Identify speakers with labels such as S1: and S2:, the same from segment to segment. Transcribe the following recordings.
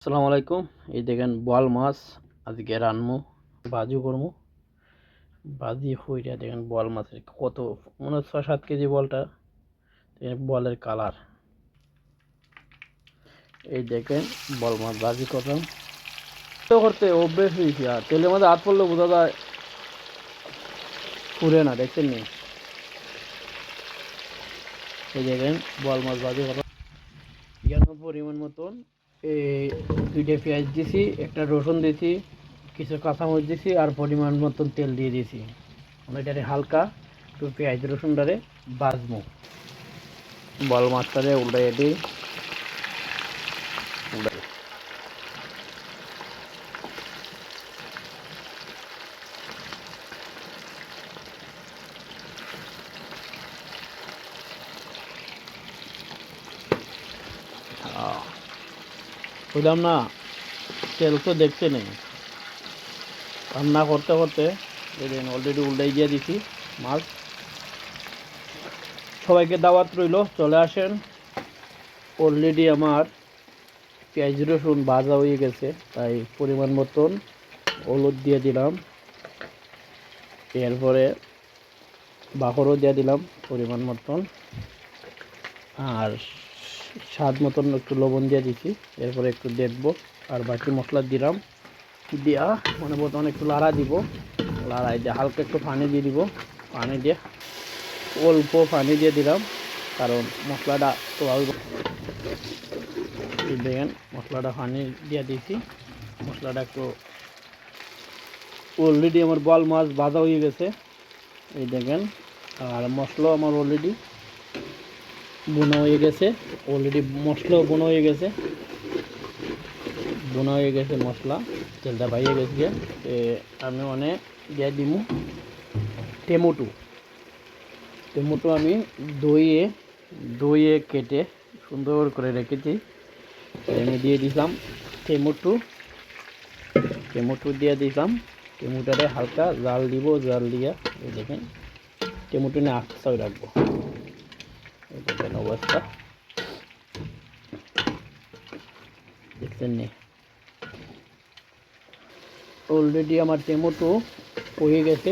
S1: আসসালামু আলাইকুম। এই দেখেন বোয়াল মাছ আজকে রানমু, ভাজি করমু। ভাজি হইরা দেখেন বোয়াল মাছের কত, মনে হয় 6-7 কেজি বলটা। বলের কালার এই দেখেন, বল মাছ ভাজি করলাম। করতে অভ্যেস হয়েছি, আর তেলের মধ্যে হাত পড়লে বোঝা যায় পুড়ে না, দেখছেন নি? এই দেখেন বোয়াল মাছ ভাজি করলাম। পরিমাণ মতন এই 2টা পেঁয়াজ দিছি, একটা রসুন দিছি, কিছু কাঁচামরিচ দিছি, আর পরিমাণ মতন তেল দিয়ে দিছি। এটারে হালকা একটু পেঁয়াজ রসুনটারে ভাজবো। বল মাছটারে উল্টাই দিই, বুঝলাম না, তেল তো দেখতে নেই। রান্না করতে করতে অলরেডি উল্টাই দিয়ে দিছি মাছ। সবাইকে দাওয়াত রইল, চলে আসেন। অলরেডি আমার পেঁয়াজ রসুন ভাজা হয়ে গেছে, তাই পরিমাণ মতন হলুদ দিয়ে দিলাম, এরপরে বাকরও দিয়ে দিলাম পরিমাণ মতন, আর স্বাদ মতন একটু লবণ দিয়ে দিছি। এরপরে একটু দেখবো, আর বাকি মশলা দিলাম, দিয়া মানে বর্তমানে একটু লাড়া দিব। লাড়াই দিয়ে হালকা একটু পানি দিয়ে দিব, পানি দিয়ে অল্প পানি দিয়ে দিলাম, কারণ মশলাটা তো দেখেন মশলাটা পানি দিয়ে দিয়েছি। মশলাটা একটু অলরেডি আমার বল মাছ ভাজা হয়ে গেছে, এই দেখেন। আর মশলাও আমার অলরেডি বোনা হয়ে গেছে, অলরেডি মশলাও বোনা হয়ে গেছে, বোনা হয়ে গেছে মশলা, তেলটা বাইয়ে গেছে। আমি অনেক দিয়ে দিব টমেটো। টমেটো আমি দইয়ে দইয়ে কেটে সুন্দর করে রেখেছি, আমি দিয়ে দিলাম টমেটো। টমেটো দিয়ে দিলাম, টমেটোটা হালকা জাল দিব, জাল দিয়া এই দেখেন টমেটো নিয়ে আস্তে রাখবো। এই দেখেন অবস্থা, দেখছেন নি? অলরেডি আমার টমেটো হয়ে গেছে,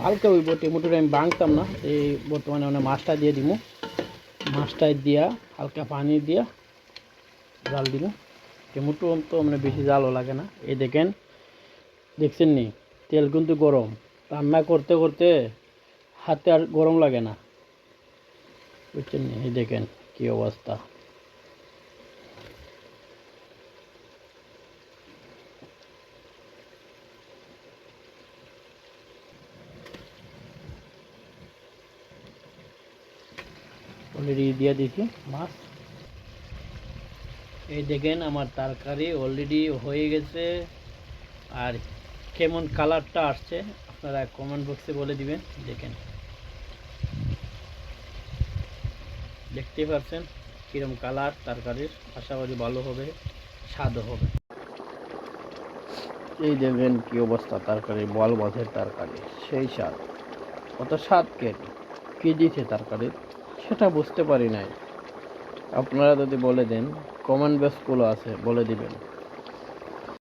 S1: হালকা হইব। টমেটোটা আমি ভাঙতাম না, এই বর্তমানে মানে মাছটা দিয়ে দিব। মাছটা দিয়া হালকা পানি দিয়া জাল দিব। টমেটো তো মানে বেশি জালও লাগে না। এই দেখেন, দেখছেন নি? তেল কিন্তু গরম, রান্না করতে করতে হাতে আর গরম লাগে না, বুঝছেন নি? এই দেখেন কি অবস্থা। অলরেডি দিয়ে দিছি মাছ। এই দেখেন আমার তরকারি অলরেডি হয়ে গেছে, আর কেমন কালারটা আসছে আপনারা কমেন্ট বক্সে বলে দিবেন। দেখেন, দেখতেই পাচ্ছেন কিরকম কালার তরকারির। আশা করি ভালো হবে, স্বাদও হবে। এই দেখেন কি অবস্থা তরকারি, বল মাছের তরকারি, সেই স্বাদ। কত স্বাদ, কে দিয়েছে তরকারি সেটা বুঝতে পারি নাই। আপনারা যদি বলে দেন, কমেন্ট বক্সগুলো আছে বলে দিবেন।